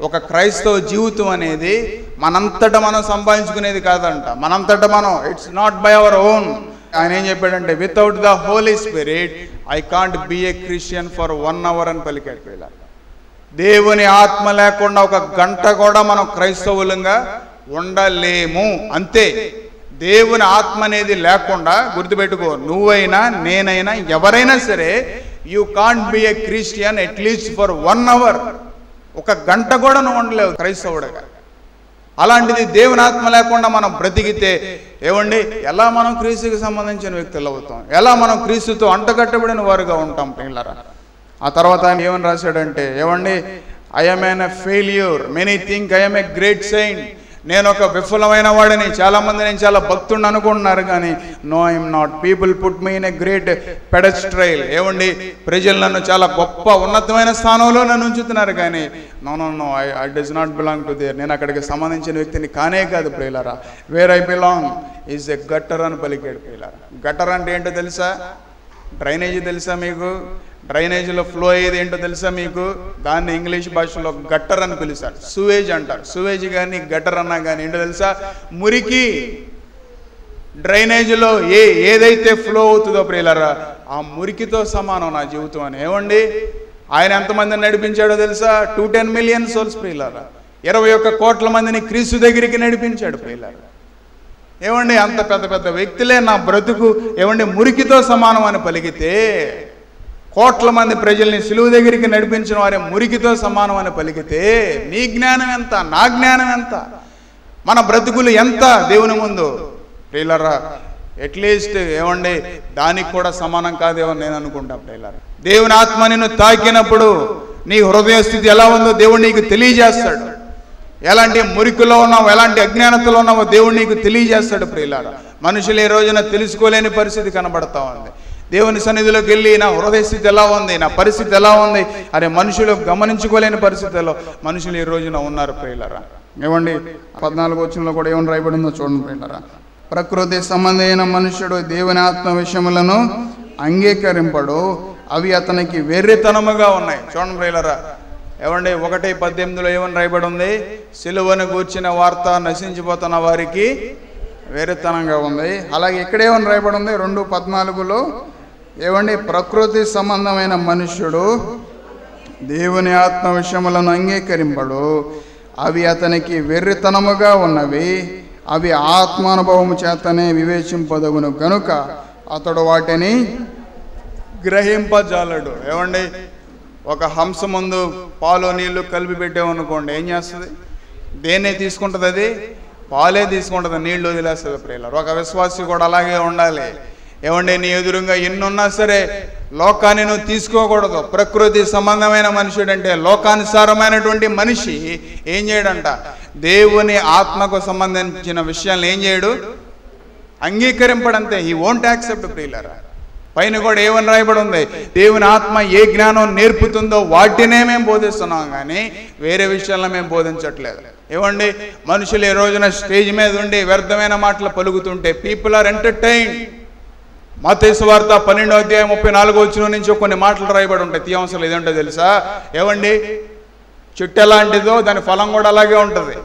ఒక క్రైస్తవ జీవితం అనేది మనంతటా మనం సంపాదించుకునేది కాదంట. మనంతటా మనం, it's not by our own. ఆయన ఏం చెప్పాడంటే, without the Holy Spirit I can't be a Christian for 1 hour అని పలికాడు పిల్లలు. దేవుని ఆత్మ లేకుండా 1 గంట కూడా మనం క్రైస్తవులంగా ఉండలేము. అంతే. దేవుని ఆత్మ అనేది లేకుండా, గుర్తుపెట్టుకో, నువ్వైనా నేనైనా ఎవరైనా సరే, you can't be a Christian at least for 1 hour. 1 గంట కూడా నువ్వు ఉండలేవు క్రైస్తవుడుగా. అలాంటిది దేవుని ఆత్మ లేకుండా మనం బ్రతికితే ఏమండి, ఎలా మనం క్రీస్తుకి సంబంధించిన వ్యక్తులు అవుతాం? ఎలా మనం క్రీస్తుతో అంటగట్టబడిన వారుగా ఉంటాం పిల్లరా? ఆ తర్వాత ఆయన ఏమని రాశాడంటే, ఏమండి, I am a failure, many think I am a great Saint. నేను ఒక విఫలమైన వాడిని. చాలామంది నేను చాలా భక్తుడిని అనుకుంటున్నారు, కానీ no I'm not. People put me in a great pedestal. ఏమండి, ప్రజలు నన్ను చాలా గొప్ప ఉన్నతమైన స్థానంలో నన్ను ఉంచుతున్నారు, కానీ no I does not belong to there. నేను అక్కడికి సంబంధించిన వ్యక్తిని కానే కాదు ప్రియులారా. Where I belong is a gutter అని పలికాడు ప్రియులారా. గట్టర్ అంటే ఏంటో తెలుసా? డ్రైనేజీ తెలుసా మీకు? డ్రైనేజీలో ఫ్లో అయ్యేది ఏంటో తెలుసా మీకు? దాన్ని ఇంగ్లీష్ భాషలో గట్టర్ అని పిలుస్తారు. సువేజ్ అంటారు. సువేజ్ కానీ గట్టర్ అన్నా కానీ ఏంటో తెలుసా? మురికి. డ్రైనేజీలో ఏదైతే ఫ్లో అవుతుందో ప్రియులారా, ఆ మురికితో సమానం నా జీవితం అని. ఏమండి, ఆయన ఎంతమందిని నడిపించాడో తెలుసా? 210 million souls ప్రియులారా. 21 కోట్ల మందిని క్రీస్తు దగ్గరికి నడిపించాడు ప్రియులారా. ఏమండి, అంత పెద్ద పెద్ద వ్యక్తులే నా బ్రతుకు ఏమండి మురికితో సమానం అని పలికితే, కోట్ల మంది ప్రజల్ని సిలువ దగ్గరికి నడిపించిన వారే మురికితో సమానం అని పలికితే, నీ జ్ఞానం ఎంత? నా జ్ఞానం ఎంత? మన బ్రతుకులు ఎంత దేవుని ముందు ప్రియులారా? అట్లీస్ట్ ఏమండి, దానికి కూడా సమానం కాదేమో నేను అనుకుంటా ప్రియులారా. దేవుని ఆత్మ నిన్ను తాకినప్పుడు నీ హృదయ స్థితి ఎలా ఉందో దేవుడు నీకు తెలియజేస్తాడు. ఎలాంటి మురికిలో ఉన్నావు, ఎలాంటి అజ్ఞానతలో ఉన్నావో దేవుడు నీకు తెలియజేస్తాడు ప్రియులారా. మనుషులు ఈ రోజున తెలుసుకోలేని పరిస్థితి కనబడతా ఉంది. దేవుని సన్నిధిలోకి వెళ్ళి నా హృదయ స్థితి ఎలా ఉంది, నా పరిస్థితి ఎలా ఉంది అనే మనుషులు గమనించుకోలేని పరిస్థితుల్లో మనుషులు ఈ రోజున ఉన్నారు ప్రియులారా. ఏమండి, 14వ వచనంలో కూడా ఏమని రాయబడిందో చూడండి ప్రియులారా. ప్రకృతి సంబంధమైన మనుషుడు దేవుని ఆత్మ విషయములను అంగీకరింపడు, అవి అతనికి వెర్రితనముగా ఉన్నాయి. చూడండి ప్రియులారా. ఏమండి, 1:18 ఏమని రాయబడి ఉంది? సిలువను గూర్చిన వార్త నశించిపోతున్న వారికి వెర్రితనంగా ఉంది. అలాగే ఇక్కడేమని రాయబడి ఉంది? 2:14 ఏమండి, ప్రకృతి సంబంధమైన మనుష్యుడు దేవుని ఆత్మ విషయములను అంగీకరింపడు, అవి అతనికి వెర్రితనముగా ఉన్నవి, అవి ఆత్మానుభవము చేతనే వివేచింపదగును గనుక అతడు వాటిని గ్రహింపజాలడు. ఏమండి, ఒక హంస ముందు పాలు నీళ్లు కలిపి పెట్టామనుకోండి, ఏం చేస్తుంది? దేన్నే తీసుకుంటుంది? అది పాలే తీసుకుంటుంది, నీళ్లు వదిలేస్తుంది ప్రియులారా. ఒక విశ్వాసి కూడా అలాగే ఉండాలి. ఏమండి, నీ ఎదురుగా ఎన్నున్నా సరే లోకాన్ని నువ్వు తీసుకోకూడదు. ప్రకృతి సంబంధమైన మనుషుడు అంటే లోకానుసారమైనటువంటి మనిషి ఏం చేయడంట? దేవుని ఆత్మకు సంబంధించిన విషయాలను ఏం చేయడు? అంగీకరింపడంతే. హీ వోంట్ యాక్సెప్ట్ ప్రియులారా. పైన కూడా ఏమని రాయబడి ఉంది? దేవుని ఆత్మ ఏ జ్ఞానం నేర్పుతుందో వాటినే మేము బోధిస్తున్నాం, కానీ వేరే విషయాల్లో మేము బోధించట్లేదు. ఏమండి, మనుషులు ఈ రోజున స్టేజ్ మీద ఉండి వ్యర్థమైన మాటలు పలుకుతుంటే పీపుల్ ఆర్ ఎంటర్టైన్డ్. మత్తయి సువార్త 12:34 నుంచి కొన్ని మాటలు రాయబడి ఉంటాయి. తీయవసరం ఏదంటో తెలుసా? ఏమండి, చెట్టు ఎలాంటిదో దాని ఫలం కూడా అలాగే ఉంటుంది.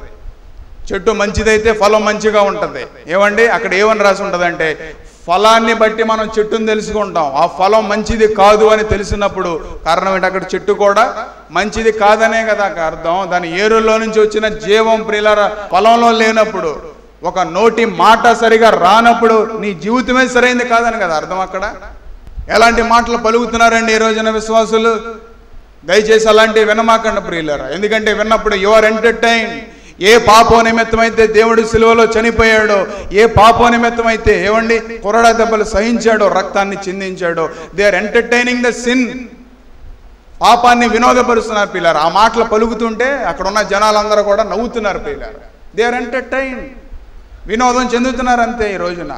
చెట్టు మంచిదైతే ఫలం మంచిగా ఉంటుంది. ఏమండి, అక్కడ ఏమని రాసి ఉంటుంది అంటే ఫలాన్ని బట్టి మనం చెట్టును తెలుసుకుంటాం. ఆ ఫలం మంచిది కాదు అని తెలిసినప్పుడు కారణం ఏంటి? అక్కడ చెట్టు కూడా మంచిది కాదనే కదా అర్థం. దాని ఏరులో నుంచి వచ్చిన జీవం ప్రియులారా ఫలంలో లేనప్పుడు, ఒక నోటి మాట సరిగా రానప్పుడు నీ జీవితమే సరైంది కాదని కదా అర్థం. అక్కడ ఎలాంటి మాటలు పలుకుతున్నారండి ఈ రోజున విశ్వాసులు? దయచేసి అలాంటివి వినమాకండి ప్రియులారా. ఎందుకంటే విన్నప్పుడు యు ఆర్ ఎంటర్టైన్. ఏ పాపం నిమిత్తమైతే దేవుడు సిలువలో చనిపోయాడో, ఏ పాపం నిమిత్తమైతే ఏమండి కొరడా దెబ్బలు సహించాడో, రక్తాన్ని చిందించాడో, they are entertaining the sin. పాపాన్ని వినోదపరుస్తున్నారు పిల్లారు. ఆ మాటలు పలుకుతుంటే అక్కడ ఉన్న జనాలందరూ కూడా నవ్వుతున్నారు పిల్లారు. దే ఆర్ ఎంటర్టైన్, వినోదం చెందుతున్నారు అంతే. ఈ రోజున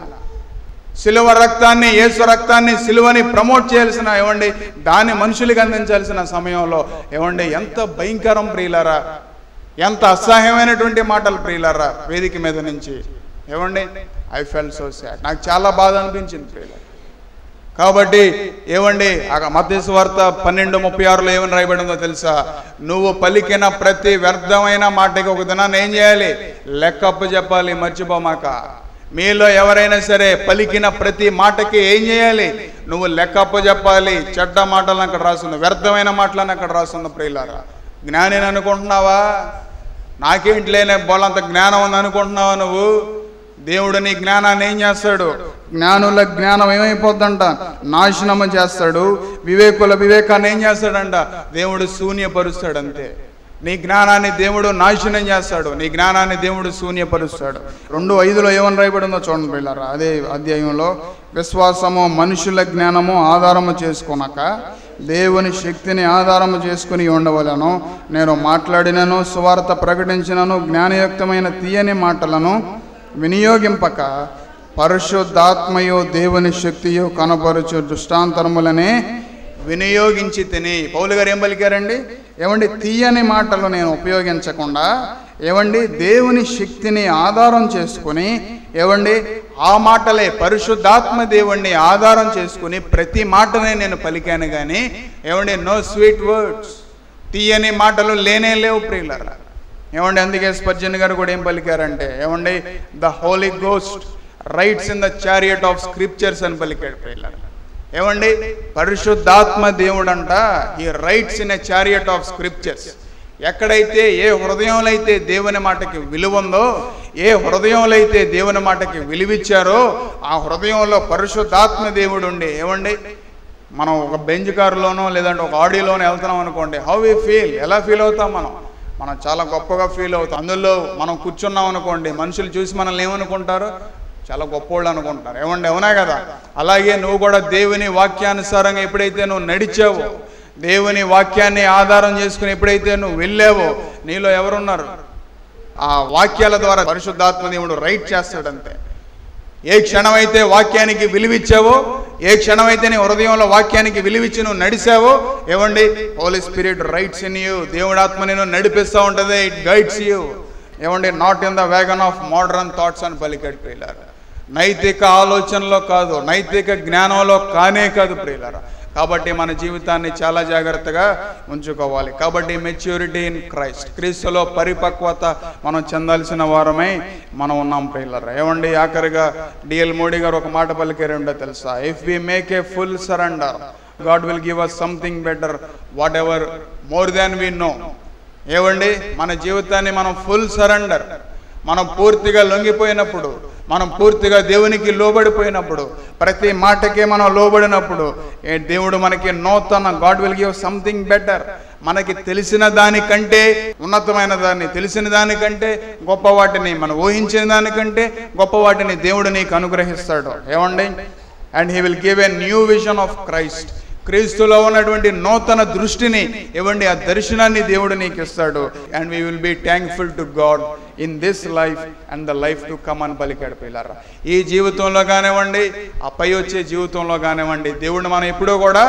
సిలువ రక్తాన్ని, యేసు రక్తాన్ని, సిలువని ప్రమోట్ చేయాల్సిన ఏమండి దాన్ని మనుషులకి అందించాల్సిన సమయంలో ఏమండి ఎంత భయంకరం ప్రియులారా, ఎంత అసహ్యమైనటువంటి మాటలు ప్రియులారా వేదిక మీద నుంచి. ఏమండి ఐ ఫెల్ట్ సో సాడ్, నాకు చాలా బాధ అనిపించింది ప్రియులారా. కాబట్టి ఏమండి మత్తయి సువార్త 12:36లో ఏమని రాయబడిందో తెలుసా? నువ్వు పలికిన ప్రతి వ్యర్థమైన మాటకి ఒక దినాన్ని ఏం చేయాలి? లెక్కప్పు చెప్పాలి, మర్చిపోమాక. మీలో ఎవరైనా సరే పలికిన ప్రతి మాటకి ఏం చేయాలి? నువ్వు లెక్కప్పు చెప్పాలి. చెడ్డ మాటలను అక్కడ రాస్తుంది, వ్యర్థమైన మాటలను అక్కడ రాస్తుంది ప్రియులారా. జ్ఞానిని అనుకుంటున్నావా? నాకేంటి లేని బోలంత జ్ఞానం ఉంది అనుకుంటున్నావా నువ్వు? దేవుడు నీ జ్ఞానాన్ని ఏం చేస్తాడు? జ్ఞానుల జ్ఞానం ఏమైపోద్దంట? నాశనము చేస్తాడు. వివేకుల వివేకాన్ని ఏం చేస్తాడంట? దేవుడు శూన్యపరుస్తాడు. అంతే. నీ జ్ఞానాన్ని దేవుడు నాశనం చేస్తాడు, నీ జ్ఞానాన్ని దేవుడు శూన్యపరుస్తాడు. 2:5లో ఏమని రాయబడిందో చూడండి పిల్లరా. అదే అధ్యాయంలో, విశ్వాసము మనుషుల జ్ఞానము ఆధారము చేసుకొనక దేవుని శక్తిని ఆధారము చేసుకుని ఉండవలను. నేను మాట్లాడినను సువార్త ప్రకటించినను జ్ఞానయుక్తమైన తీయని మాటలను వినియోగింపక పరిశుద్ధాత్మయో దేవుని శక్తియో కనపరుచు దృష్టాంతరములనే వినియోగించి తిని. పౌలు గారు ఏం పలికారండి? ఏమండి తీయని మాటలు నేను ఉపయోగించకుండా ఏమండి దేవుని శక్తిని ఆధారం చేసుకుని ఏమండి ఆ మాటలే పరిశుద్ధాత్మ దేవుణ్ణి ఆధారం చేసుకుని ప్రతి మాటనే నేను పలికాను కానీ ఏమండి నో స్వీట్ వర్డ్స్, తీయని మాటలు లేనే లేవు ప్రియులారా. ఏమండి అందుకే స్పర్జన్ గారు కూడా ఏం పలికారంటే ఏమండి the Holy Ghost rides in the chariot of scriptures అని పలికాడు ప్రియులారా. ఏమండి పరిశుద్ధాత్మ దేవుడంట ఈ rides in a chariot of scriptures. ఎక్కడైతే ఏ హృదయంలో అయితే దేవుని మాటకి విలువ ఉందో, ఏ హృదయంలో అయితే దేవుని మాటకి విలువిచ్చారో ఆ హృదయంలో పరిశుద్ధాత్మ దేవుడు ఉండి ఏమండి మనం ఒక బెంచ్ కారులోనో లేదంటే ఒక ఆడియోలోనో వెళ్తున్నాం అనుకోండి, హౌ వి ఫీల్, ఎలా ఫీల్ అవుతాం మనం చాలా గొప్పగా ఫీల్ అవుతాం. అందులో మనం కూర్చున్నాం అనుకోండి, మనుషులు చూసి మనల్ని ఏమనుకుంటారు? చాలా గొప్పోళ్ళు అనుకుంటారు. ఏమండి అవునా కదా? అలాగే నువ్వు కూడా దేవుని వాక్యానుసారంగా ఎప్పుడైతే నువ్వు నడిచావో, దేవుని వాక్యాన్ని ఆధారం చేసుకుని ఎప్పుడైతే నువ్వు వెళ్ళావో నీలో ఎవరున్నారు? ఆ వాక్యాల ద్వారా పరిశుద్ధాత్మ దేవుడు రైట్ చేస్తాడంతే. ఏ క్షణమైతే వాక్యానికి విలువిచ్చావో, ఏ క్షణమైతే నీ హృదయంలో వాక్యానికి విలువిచ్చి నువ్వు నడిచావో ఏమండి Holy Spirit rides in you. దేవుడి ఆత్మ నేను నడిపిస్తూ ఉంటుంది, ఇట్ గైడ్స్ యూ. ఏమండి not in the wagon of modern thoughts అని పలికాడు ప్రియులారా. నైతిక ఆలోచనలో కాదు, నైతిక జ్ఞానంలో కానే కాదు ప్రియులారా. కాబట్టి మన జీవితాన్ని చాలా జాగ్రత్తగా ఉంచుకోవాలి. కాబట్టి మెచ్యూరిటీ ఇన్ క్రైస్ట్, క్రీస్తులో పరిపక్వత మనం చెందాల్సిన వారమై మనం ఉన్నాం ప్రియులారా. ఏమండి ఆఖరిగా డిఎల్ మోడీ గారు ఒక మాట పలికారంటో తెలుసా? If we make a full surrender God will give us something better whatever more than we know. ఏమండి మన జీవితాన్ని మనం ఫుల్ సరెండర్, మనం పూర్తిగా లొంగిపోయినప్పుడు, మనం పూర్తిగా దేవునికి లోబడిపోయినప్పుడు, ప్రతి మాటకే మనం లోబడినప్పుడు దేవుడు మనకి నూతన God will give something better. మనకి తెలిసిన దానికంటే ఉన్నతమైన దాన్ని, తెలిసిన దానికంటే గొప్ప వాటిని, మనం ఊహించిన దానికంటే గొప్ప వాటిని దేవుడు నీకు అనుగ్రహిస్తాడు. ఏమండి and he will give a new vision of Christ. క్రీస్తులో ఉన్నటువంటి నూతన దృష్టిని ఇవ్వండి, ఆ దర్శనాన్ని దేవుడు నీకు ఇస్తాడు. And we will be thankful to God in this life and the life to come అని పలికాడు పిల్లారా. ఈ జీవితంలో కానివ్వండి, ఆ పై వచ్చే జీవితంలో కానివ్వండి దేవుడిని మనం ఎప్పుడూ కూడా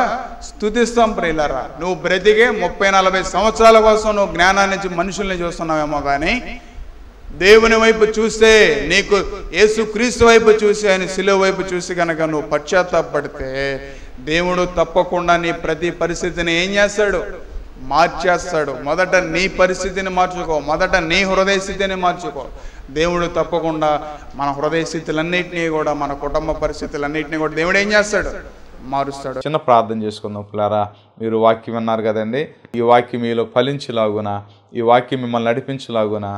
స్తుతిస్తాం ప్రియులారా. నువ్వు బ్రతికే 30-40 సంవత్సరాల కోసం నువ్వు జ్ఞానాన్ని మనుషుల్ని చూస్తున్నావేమో కానీ దేవుని వైపు చూస్తే, నీకు యేసుక్రీస్తు వైపు చూసి ఆయన శిలువ వైపు చూసి కనుక నువ్వు పశ్చాత్తాపడితే దేవుడు తప్పకుండా నీ ప్రతి పరిస్థితిని ఏం చేస్తాడు? మార్చేస్తాడు. మొదట నీ పరిస్థితిని మార్చుకో, మొదట నీ హృదయ స్థితిని మార్చుకో. దేవుడు తప్పకుండా మన హృదయ స్థితులన్నింటినీ కూడా, మన కుటుంబ పరిస్థితులన్నింటినీ కూడా దేవుడు ఏం చేస్తాడు? మారుస్తాడు. చిన్న ప్రార్థన చేసుకుందాం పిల్లారా. మీరు వాక్యం విన్నారు కదండి. ఈ వాక్యం మీలో ఫలించులాగున, ఈ వాక్యం మిమ్మల్ని నడిపించులాగున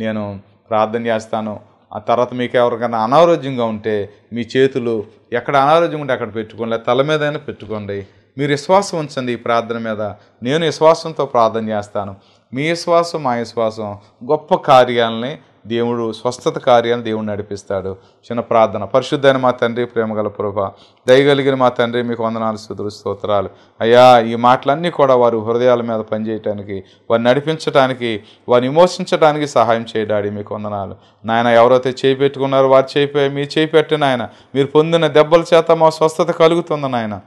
నేను ప్రార్థన చేస్తాను. ఆ తర్వాత మీకు ఎవరికైనా అనారోగ్యంగా ఉంటే మీ చేతులు ఎక్కడ అనారోగ్యం ఉంటే అక్కడ పెట్టుకోండి, తల మీదైనా పెట్టుకోండి. మీరు విశ్వాసం ఉంచండి ఈ ప్రార్థన మీద. నేను విశ్వాసంతో ప్రార్థన చేస్తాను. మీ విశ్వాసం మా విశ్వాసం గొప్ప కార్యాలని దేవుడు, స్వస్థత కార్యాలను దేవుడు నడిపిస్తాడు. చిన్న ప్రార్థన. పరిశుద్ధైన మా తండ్రి, ప్రేమగల ప్రభువా, దయగలిగిన మా తండ్రి, మీకు వందనాలు, స్తుతులు, స్తోత్రాలు అయ్యా. ఈ మాటలన్నీ కూడా వారి హృదయాల మీద పనిచేయటానికి, వారిని నడిపించడానికి, వారిని విమోచించడానికి సహాయం చేయడాడి మీకు వందనాలు నాయన. ఎవరైతే చేయి పెట్టుకున్నారో వారు చేయి మీరు చేయి పెట్టి నాయన, మీరు పొందిన దెబ్బల చేత మా స్వస్థత కలుగుతుంది నాయన.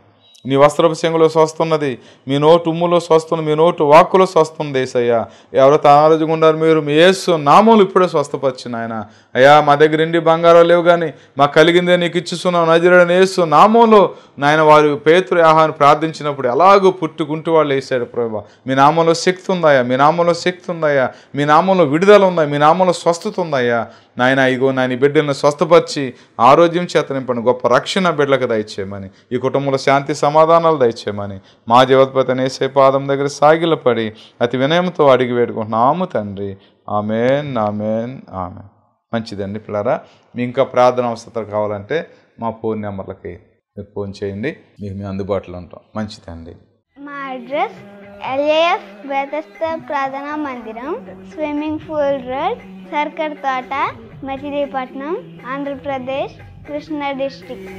నీ వస్త్రపు చెంగులో స్వస్తున్నది, మీ నోటు ఉమ్ములో స్వస్తుంది, మీ నోటు వాక్కులో స్వస్తుంది ఏసయ్యా. ఎవరైతే అనారోగ్యంగా ఉన్నారు మీరు మీ యేసు నామములు ఇప్పుడే స్వస్థపరిచిన ఆయన. అయ్యా మా దగ్గర ఇండి బంగారం లేవు కానీ మాకు కలిగిందే నీకు ఇచ్చిస్తున్నావు నజరేయుడైన యేసు నామంలో నాయన. వారు పేతురు ఆహాన్ని ప్రార్థించినప్పుడు ఎలాగో పుట్టుకుంటూ వాళ్ళు వేసాడు ప్రభా. మీ నామంలో శక్తి ఉందయ్యా, మీ నామంలో శక్తి ఉందయ్యా, మీ నామంలో విడుదల ఉందయ్యా, మీ నామంలో స్వస్థత ఉందయ్యా నాయన. ఇగో నాయన బిడ్డలను స్వస్థపరిచి ఆరోగ్యం చేత నింపండి, గొప్ప రక్షణ బిడ్డలకు దయచేయమని, ఈ కుటుంబంలో శాంతి సమాధానాలు దయచేయమని మా జీవోత్పత్తిని యేసే పాదం దగ్గర సాగిలపడి అతి వినయంతో అడిగి వేడుకుంటున్నాము తండ్రి. ఆమేన్, ఆమేన్, ఆమేన్. మంచిదండి పిల్లరా. మీ ఇంకా ప్రార్థన అవసరం కావాలంటే మా ఫోన్ నెంబర్లకి మీరు ఫోన్ చేయండి, మేము అందుబాటులో ఉంటాం. మంచిదండి. మా అడ్రస్ LAF బెతెస్దా ప్రార్థనా మందిరం, స్విమ్మింగ్ పూల్ రోడ్, సర్కర్ తోట, మచిలీపట్నం, ఆంధ్రప్రదేశ్, కృష్ణా డిస్ట్రిక్ట్.